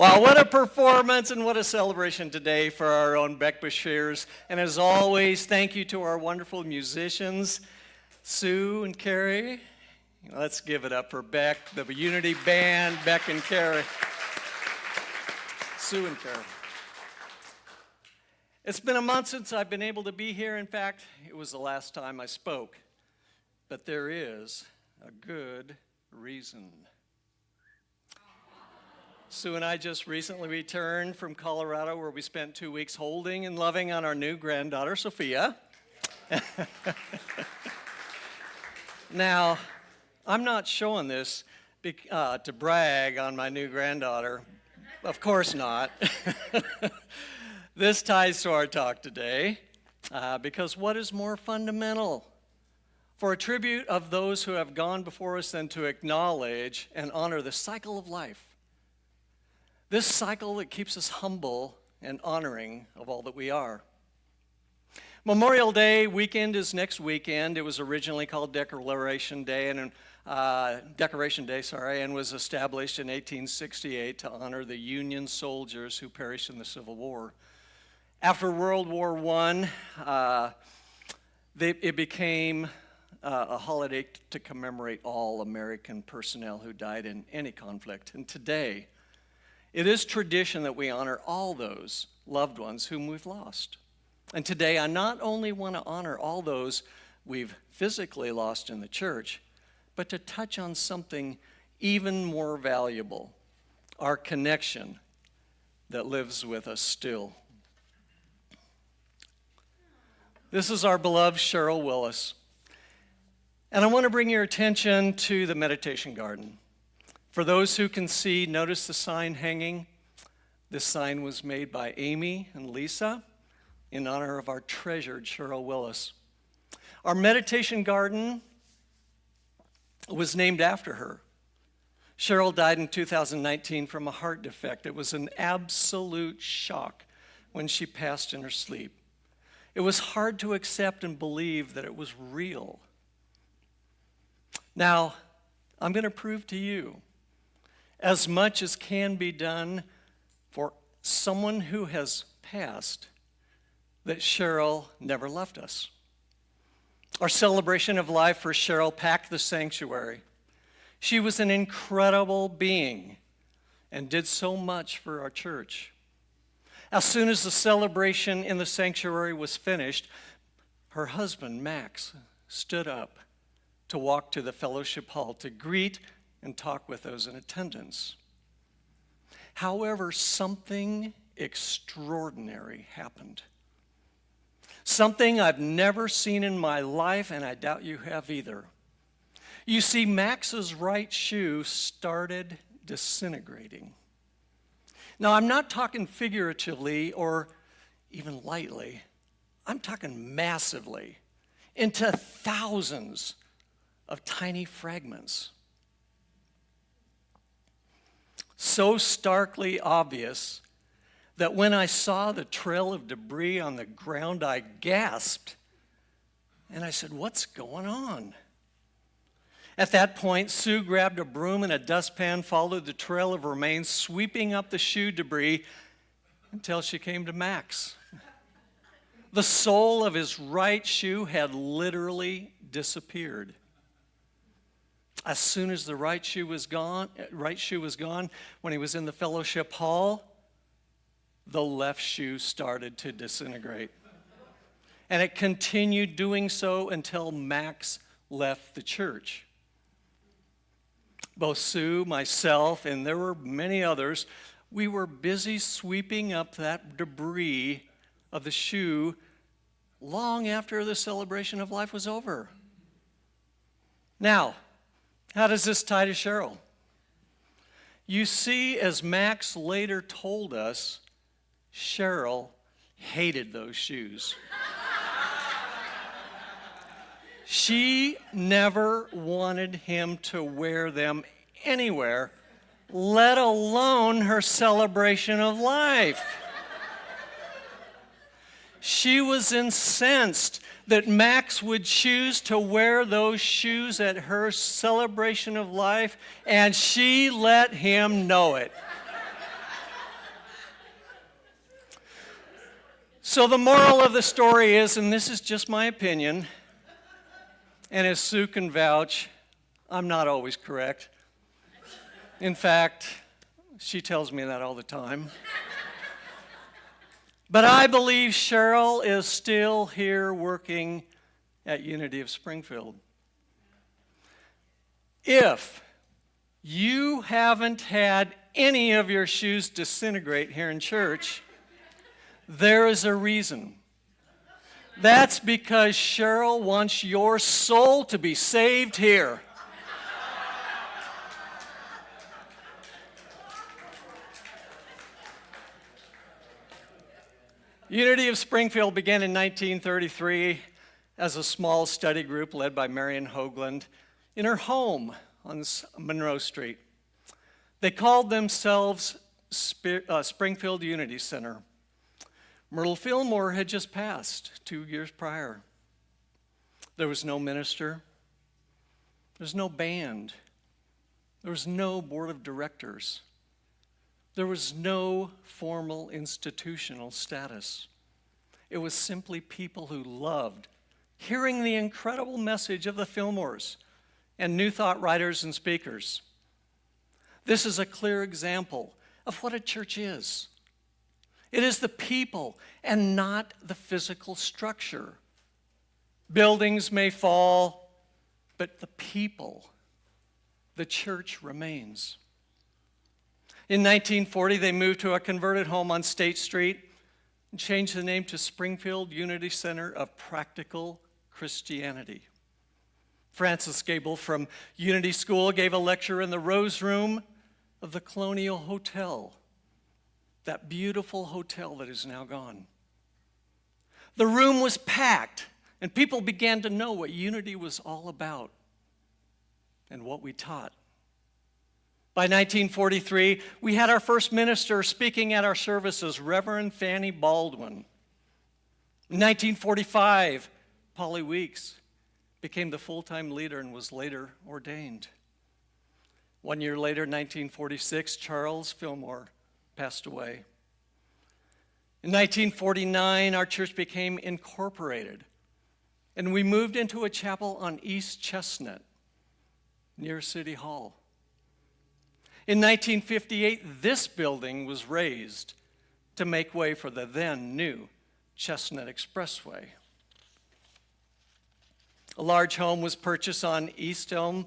Wow, what a performance and what a celebration today for our own Beck Bashirs. And as always, thank you to our wonderful musicians, Sue and Carrie. Let's give it up for Beck, the Unity Band, Beck and Carrie. Sue and Carrie. It's been a month since I've been able to be here. In fact, it was the last time I spoke. But there is a good reason. Sue and I just recently returned from Colorado, where we spent 2 weeks holding and loving on our new granddaughter, Sophia. Now, I'm not showing this to brag on my new granddaughter. Of course not. This ties to our talk today, because what is more fundamental for a tribute of those who have gone before us than to acknowledge and honor the cycle of life? This cycle that keeps us humble and honoring of all that we are. Memorial Day weekend is next weekend. It was originally called Decoration Day, and was established in 1868 to honor the Union soldiers who perished in the Civil War. After World War I, it became a holiday to commemorate all American personnel who died in any conflict. And today, it is tradition that we honor all those loved ones whom we've lost. And today, I not only want to honor all those we've physically lost in the church, but to touch on something even more valuable, our connection that lives with us still. This is our beloved Cheryl Willis. And I want to bring your attention to the meditation garden. For those who can see, notice the sign hanging. This sign was made by Amy and Lisa in honor of our treasured Cheryl Willis. Our meditation garden was named after her. Cheryl died in 2019 from a heart defect. It was an absolute shock when she passed in her sleep. It was hard to accept and believe that it was real. Now, I'm going to prove to you, as much as can be done for someone who has passed, that Cheryl never left us. Our celebration of life for Cheryl packed the sanctuary. She was an incredible being and did so much for our church. As soon as the celebration in the sanctuary was finished, her husband, Max, stood up to walk to the fellowship hall to greet and talk with those in attendance. However, something extraordinary happened. Something I've never seen in my life, and I doubt you have either. You see, Max's right shoe started disintegrating. Now, I'm not talking figuratively or even lightly. I'm talking massively, into thousands of tiny fragments. So starkly obvious that when I saw the trail of debris on the ground, I gasped. And I said, "What's going on?" At that point, Sue grabbed a broom and a dustpan, followed the trail of remains, sweeping up the shoe debris until she came to Max. The sole of his right shoe had literally disappeared. As soon as the right shoe was gone, when he was in the fellowship hall, the left shoe started to disintegrate. And it continued doing so until Max left the church. Both Sue, myself, and there were many others, we were busy sweeping up that debris of the shoe long after the celebration of life was over. Now, how does this tie to Cheryl? You see, as Max later told us, Cheryl hated those shoes. She never wanted him to wear them anywhere, let alone her celebration of life. She was incensed that Max would choose to wear those shoes at her celebration of life, and she let him know it. So the moral of the story is, and this is just my opinion, and as Sue can vouch, I'm not always correct. In fact, she tells me that all the time. But I believe Cheryl is still here working at Unity of Springfield. If you haven't had any of your shoes disintegrate here in church, there is a reason. That's because Cheryl wants your soul to be saved here. Unity of Springfield began in 1933 as a small study group led by Marion Hoagland in her home on Monroe Street. They called themselves Springfield Unity Center. Myrtle Fillmore had just passed 2 years prior. There was no minister. There was no band. There was no board of directors. There was no formal institutional status. It was simply people who loved hearing the incredible message of the Fillmores and New Thought writers and speakers. This is a clear example of what a church is. It is the people and not the physical structure. Buildings may fall, but the people, the church remains. In 1940, they moved to a converted home on State Street and changed the name to Springfield Unity Center of Practical Christianity. Francis Gable from Unity School gave a lecture in the Rose Room of the Colonial Hotel, that beautiful hotel that is now gone. The room was packed, and people began to know what Unity was all about and what we taught. By 1943, we had our first minister speaking at our services, Reverend Fanny Baldwin. In 1945, Polly Weeks became the full-time leader and was later ordained. 1 year later, 1946, Charles Fillmore passed away. In 1949, our church became incorporated, and we moved into a chapel on East Chestnut, near City Hall. In 1958, this building was raised to make way for the then new Chestnut Expressway. A large home was purchased on East Elm,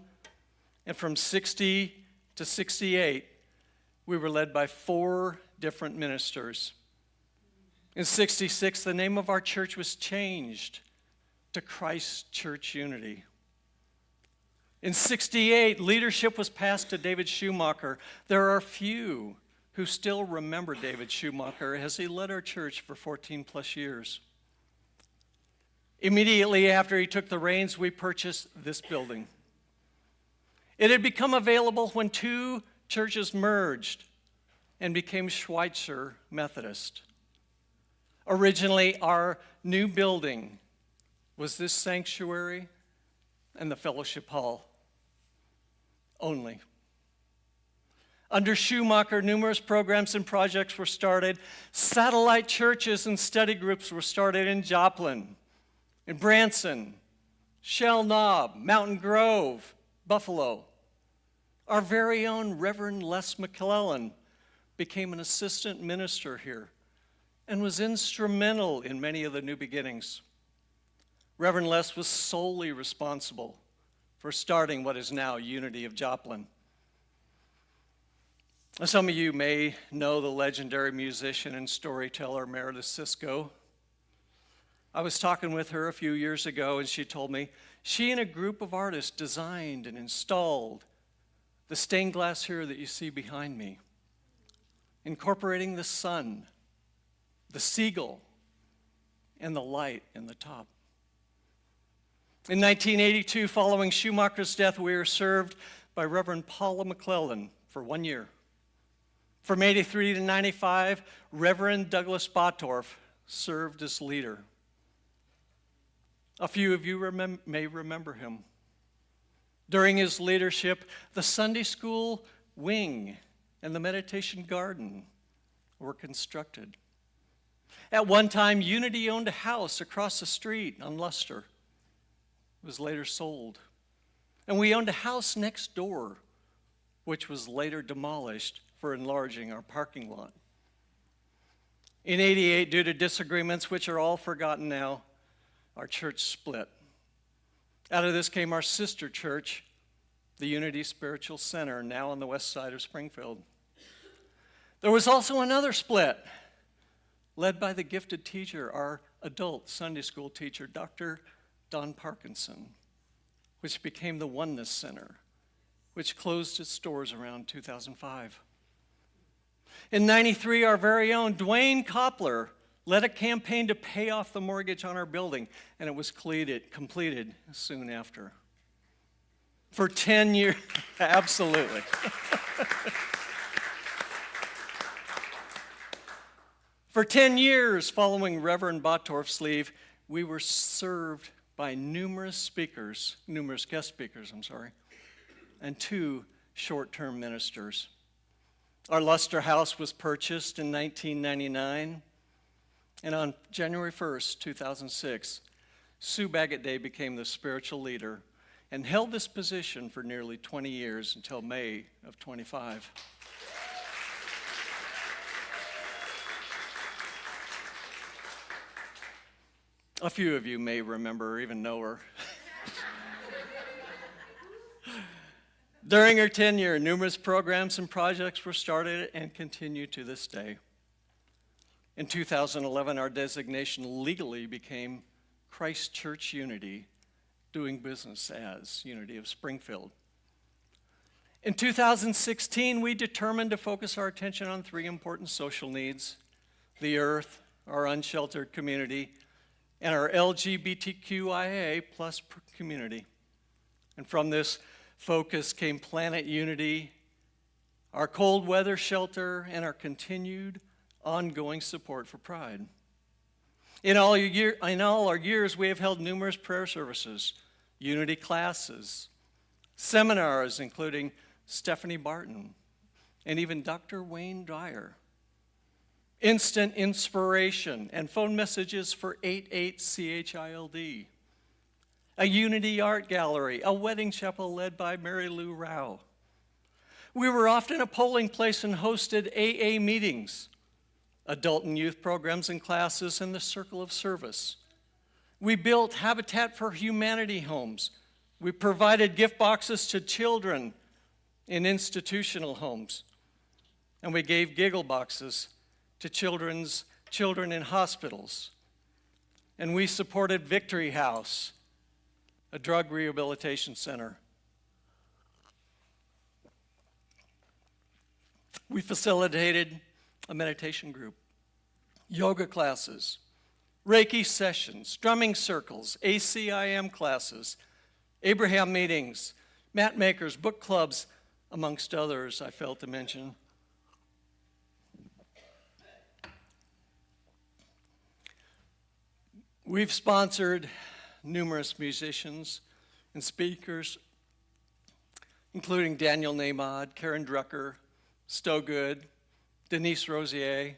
and from 60 to 68, we were led by 4 different ministers. In 66, the name of our church was changed to Christ Church Unity. In 68, leadership was passed to David Schumacher. There are few who still remember David Schumacher as he led our church for 14 plus years. Immediately after he took the reins, we purchased this building. It had become available when 2 churches merged and became Schweitzer Methodist. Originally, our new building was this sanctuary and the fellowship hall only. Under Schumacher, numerous programs and projects were started. Satellite churches and study groups were started in Joplin, in Branson, Shell Knob, Mountain Grove, Buffalo. Our very own Reverend Les McClellan became an assistant minister here and was instrumental in many of the new beginnings. Reverend Les was solely responsible for starting what is now Unity of Joplin. Some of you may know the legendary musician and storyteller Meredith Sisko. I was talking with her a few years ago, and she told me she and a group of artists designed and installed the stained glass here that you see behind me, incorporating the sun, the seagull, and the light in the top. In 1982, following Schumacher's death, we were served by Reverend Paula McClellan for 1 year. From 83 to 95, Reverend Douglas Bottorff served as leader. A few of you may remember him. During his leadership, the Sunday school wing and the meditation garden were constructed. At one time, Unity owned a house across the street on Luster. It was later sold. And we owned a house next door, which was later demolished for enlarging our parking lot. In '88, due to disagreements which are all forgotten now, our church split. Out of this came our sister church, the Unity Spiritual Center, now on the west side of Springfield. There was also another split, led by the gifted teacher, our adult Sunday school teacher, Dr. Don Parkinson, which became the Oneness Center, which closed its doors around 2005. In '93, our very own Dwayne Koppler led a campaign to pay off the mortgage on our building, and it was completed soon after. For 10 years, absolutely. For 10 years following Reverend Bottorff's leave, we were served by numerous guest speakers, and 2 short-term ministers. Our Luster house was purchased in 1999, and on January 1st, 2006, Sue Baggett Day became the spiritual leader and held this position for nearly 20 years until May of '25. A few of you may remember or even know her. During her tenure, numerous programs and projects were started and continue to this day. In 2011, our designation legally became Christ Church Unity, doing business as Unity of Springfield. In 2016, we determined to focus our attention on 3 important social needs: the earth, our unsheltered community, and our LGBTQIA plus community. And from this focus came Planet Unity, our cold weather shelter, and our continued ongoing support for Pride. In all our years, we have held numerous prayer services, unity classes, seminars, including Stephanie Barton, and even Dr. Wayne Dyer. Instant inspiration and phone messages for 88CHILD. A Unity art gallery, a wedding chapel led by Mary Lou Rao. We were often a polling place and hosted AA meetings, adult and youth programs and classes, and the Circle of Service. We built Habitat for Humanity homes. We provided gift boxes to children in institutional homes. And we gave giggle boxes to children in hospitals. And we supported Victory House, a drug rehabilitation center. We facilitated a meditation group, yoga classes, Reiki sessions, drumming circles, ACIM classes, Abraham meetings, mat makers, book clubs, amongst others I failed to mention. We've sponsored numerous musicians and speakers, including Daniel Nahmad, Karen Drucker, Stowe Good, Denise Rosier,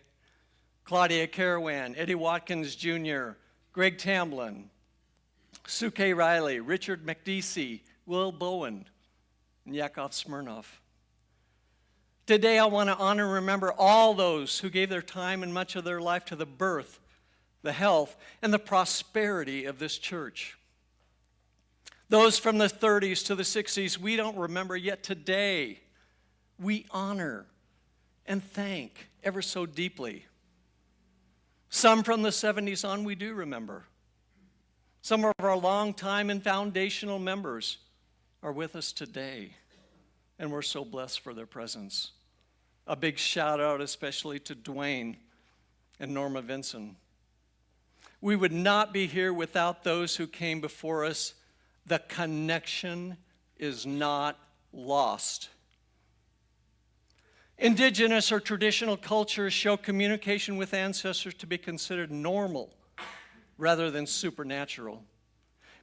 Claudia Carawan, Eddie Watkins Jr., Greg Tamblin, Sue K. Riley, Richard McDeesey, Will Bowen, and Yakov Smirnov. Today I want to honor and remember all those who gave their time and much of their life to the birth, the health, and the prosperity of this church. Those from the 30s to the 60s we don't remember, yet today we honor and thank ever so deeply. Some from the 70s on we do remember. Some of our longtime and foundational members are with us today, and we're so blessed for their presence. A big shout out especially to Dwayne and Norma Vinson. We would not be here without those who came before us. The connection is not lost. Indigenous or traditional cultures show communication with ancestors to be considered normal rather than supernatural.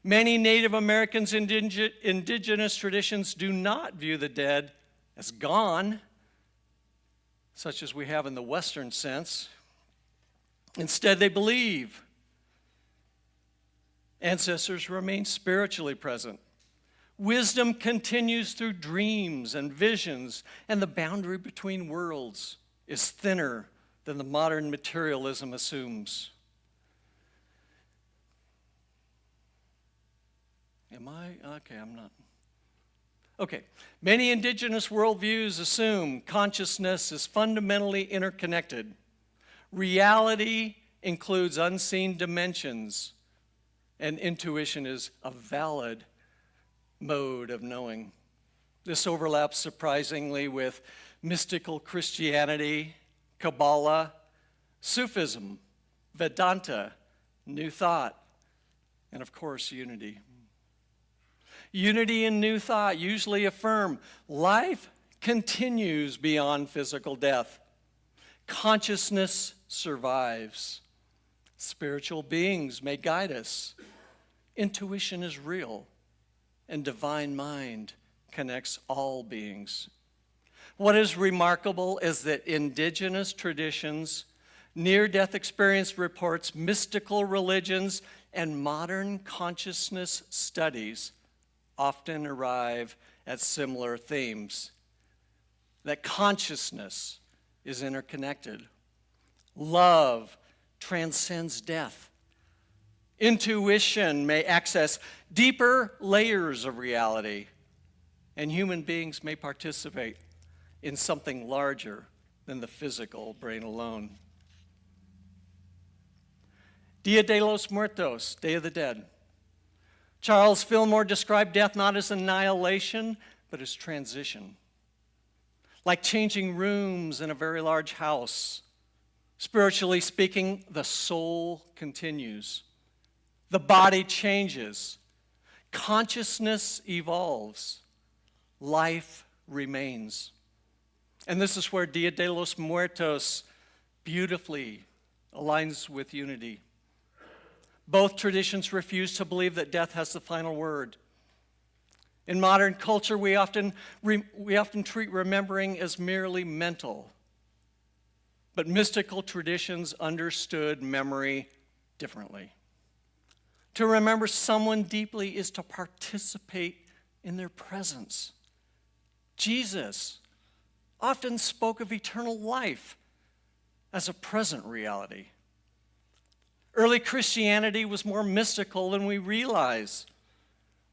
Many Native Americans' indigenous traditions do not view the dead as gone, such as we have in the Western sense. Instead, they believe. Ancestors remain spiritually present. Wisdom continues through dreams and visions, and the boundary between worlds is thinner than the modern materialism assumes. Am I? Okay, I'm not. Okay. Many indigenous worldviews assume consciousness is fundamentally interconnected. Reality includes unseen dimensions, and intuition is a valid mode of knowing. This overlaps surprisingly with mystical Christianity, Kabbalah, Sufism, Vedanta, New Thought, and of course, Unity. Unity and New Thought usually affirm life continues beyond physical death. Consciousness survives. Spiritual beings may guide us. Intuition is real, and divine mind connects all beings. What is remarkable is that indigenous traditions, near-death experience reports, mystical religions, and modern consciousness studies often arrive at similar themes. That consciousness is interconnected. Love transcends death. Intuition may access deeper layers of reality, and human beings may participate in something larger than the physical brain alone. Dia de los Muertos, Day of the Dead. Charles Fillmore described death not as annihilation, but as transition. Like changing rooms in a very large house. Spiritually speaking, the soul continues. The body changes. Consciousness evolves. Life remains. And this is where Dia de los Muertos beautifully aligns with Unity. Both traditions refuse to believe that death has the final word. In modern culture, we often treat remembering as merely mental. But mystical traditions understood memory differently. To remember someone deeply is to participate in their presence. Jesus often spoke of eternal life as a present reality. Early Christianity was more mystical than we realize.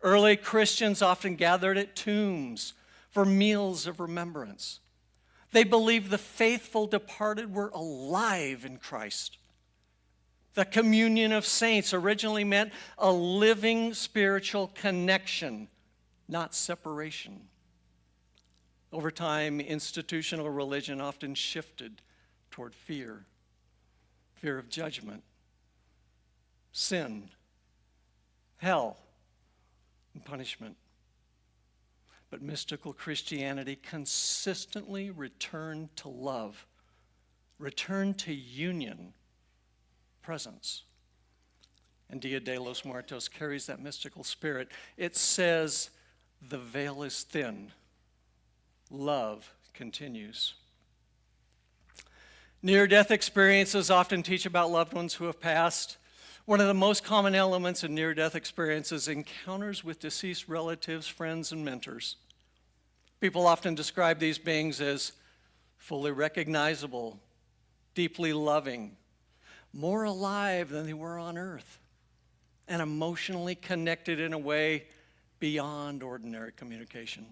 Early Christians often gathered at tombs for meals of remembrance. They believed the faithful departed were alive in Christ. The communion of saints originally meant a living spiritual connection, not separation. Over time, institutional religion often shifted toward fear of judgment, sin, hell, and punishment. But mystical Christianity consistently returned to love, returned to union, presence. And Dia de los Muertos carries that mystical spirit. It says, the veil is thin, love continues. Near-death experiences often teach about loved ones who have passed. One of the most common elements in near-death experiences is encounters with deceased relatives, friends, and mentors. People often describe these beings as fully recognizable, deeply loving, more alive than they were on earth, and emotionally connected in a way beyond ordinary communication.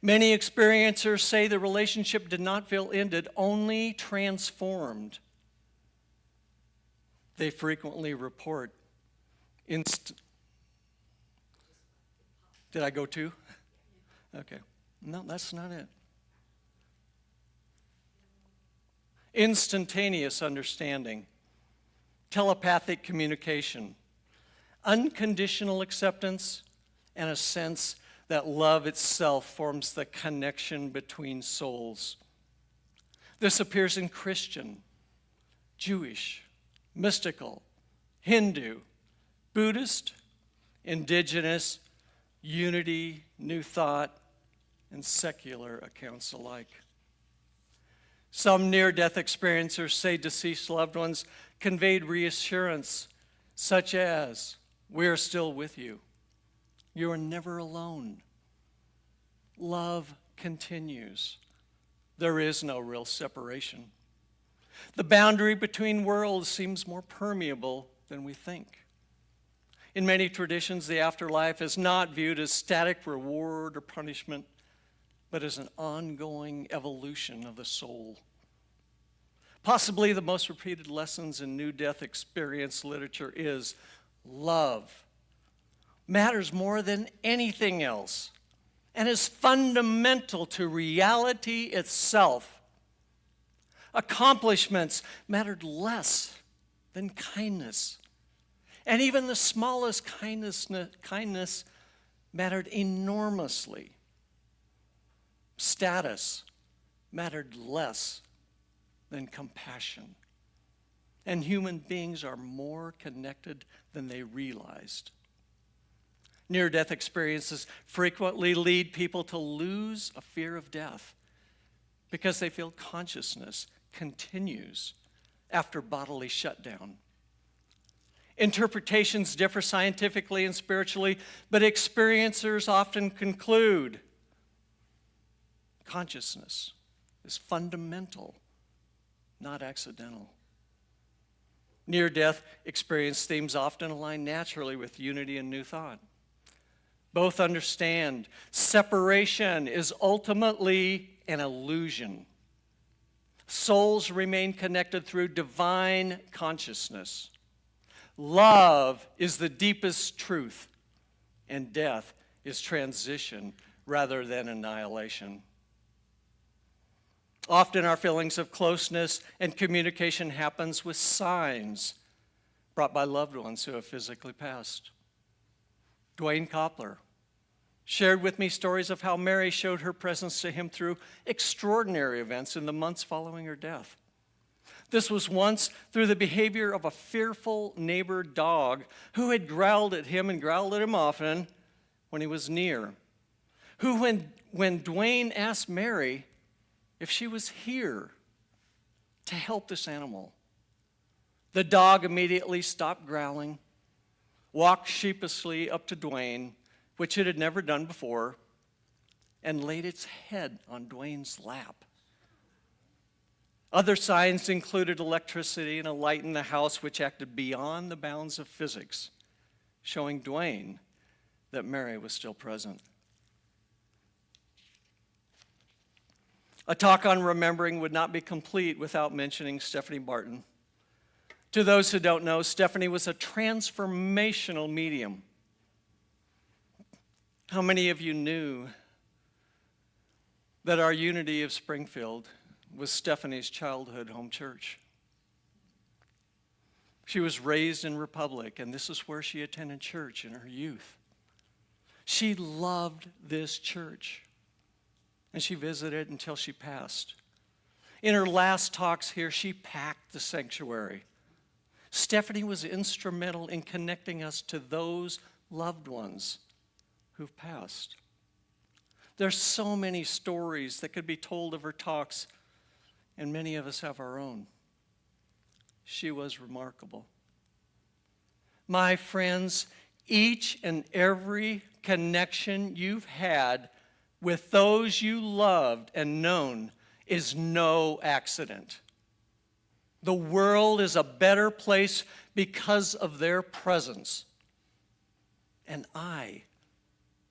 Many experiencers say the relationship did not feel ended, only transformed. They frequently report Did I go too? Okay. No, that's not it. Instantaneous understanding, telepathic communication, unconditional acceptance, and a sense that love itself forms the connection between souls. This appears in Christian, Jewish, mystical, Hindu, Buddhist, indigenous, Unity, New Thought, and secular accounts alike. Some near-death experiencers say deceased loved ones conveyed reassurance, such as, "We are still with you. You are never alone. Love continues. There is no real separation. The boundary between worlds seems more permeable than we think." In many traditions, the afterlife is not viewed as static reward or punishment, but as an ongoing evolution of the soul. Possibly the most repeated lessons in New Death experience literature is love matters more than anything else and is fundamental to reality itself. Accomplishments mattered less than kindness. And even the smallest kindness mattered enormously. Status mattered less than compassion. And human beings are more connected than they realized. Near-death experiences frequently lead people to lose a fear of death because they feel consciousness continues after bodily shutdown. Interpretations differ scientifically and spiritually, but experiencers often conclude consciousness is fundamental, not accidental. Near-death experience themes often align naturally with Unity and New Thought. Both understand separation is ultimately an illusion. Souls remain connected through divine consciousness. Love is the deepest truth, and death is transition rather than annihilation. Often our feelings of closeness and communication happens with signs brought by loved ones who have physically passed. Dwayne Koppler shared with me stories of how Mary showed her presence to him through extraordinary events in the months following her death. This was once through the behavior of a fearful neighbor dog who had growled at him and growled at him often when he was near. Who, when Dwayne asked Mary if she was here to help this animal, the dog immediately stopped growling, walked sheepishly up to Dwayne, which it had never done before, and laid its head on Dwayne's lap. Other signs included electricity and a light in the house which acted beyond the bounds of physics, showing Dwayne that Mary was still present. A talk on remembering would not be complete without mentioning Stephanie Barton. To those who don't know, Stephanie was a transformational medium. How many of you knew that our Unity of Springfield was Stephanie's childhood home church? She was raised in Republic, and this is where she attended church in her youth. She loved this church, and she visited until she passed. In her last talks here, she packed the sanctuary. Stephanie was instrumental in connecting us to those loved ones who've passed. There's so many stories that could be told of her talks, and many of us have our own. She was remarkable. My friends, each and every connection you've had with those you loved and known is no accident. The world is a better place because of their presence. And I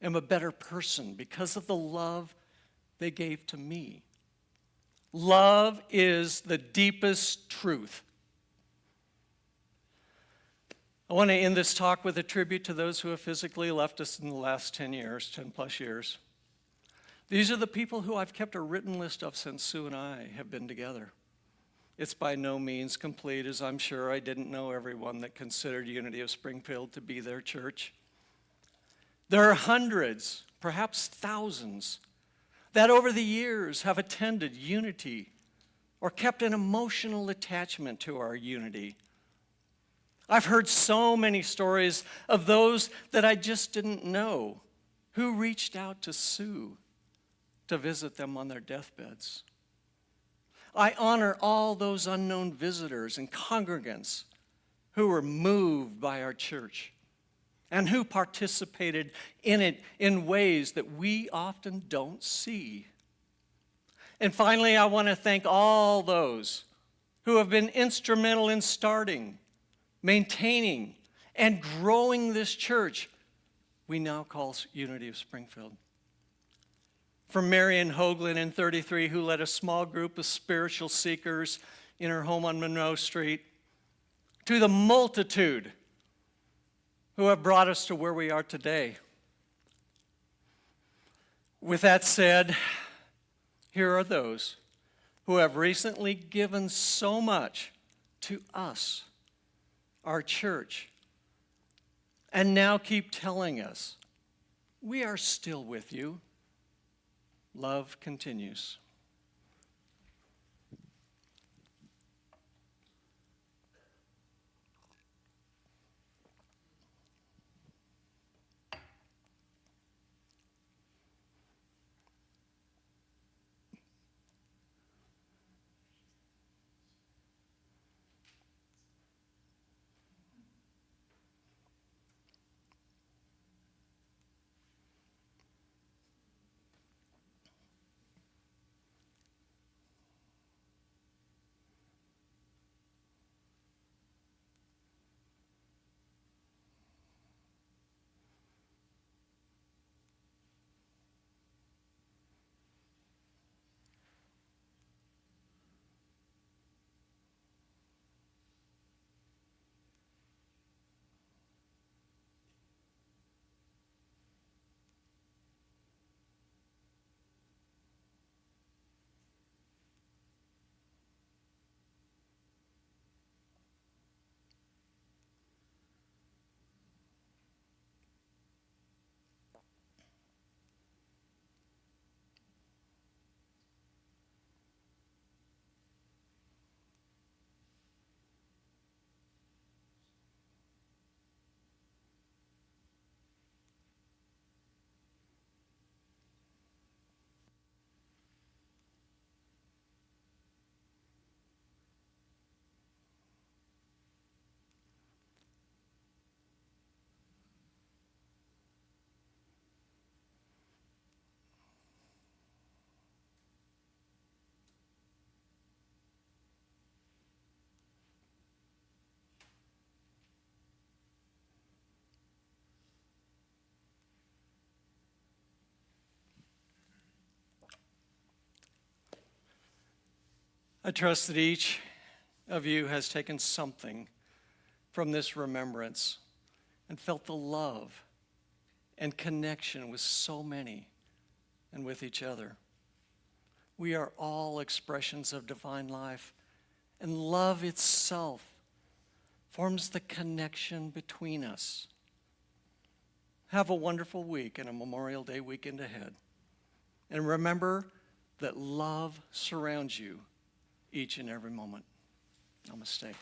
am a better person because of the love they gave to me. Love is the deepest truth. I want to end this talk with a tribute to those who have physically left us in the last 10 plus years. These are the people who I've kept a written list of since Sue and I have been together. It's by no means complete, as I'm sure I didn't know everyone that considered Unity of Springfield to be their church. There are hundreds, perhaps thousands, that over the years have attended Unity or kept an emotional attachment to our Unity. I've heard so many stories of those that I just didn't know who reached out to Sue to visit them on their deathbeds. I honor all those unknown visitors and congregants who were moved by our church and who participated in it in ways that we often don't see. And finally, I want to thank all those who have been instrumental in starting, maintaining, and growing this church we now call Unity of Springfield. From Marion Hoagland in 33, who led a small group of spiritual seekers in her home on Monroe Street, to the multitude who have brought us to where we are today. With that said, here are those who have recently given so much to us, our church, and now keep telling us, we are still with you. Love continues. I trust that each of you has taken something from this remembrance and felt the love and connection with so many and with each other. We are all expressions of divine life, and love itself forms the connection between us. Have a wonderful week and a Memorial Day weekend ahead. And remember that love surrounds you each and every moment. Namaste.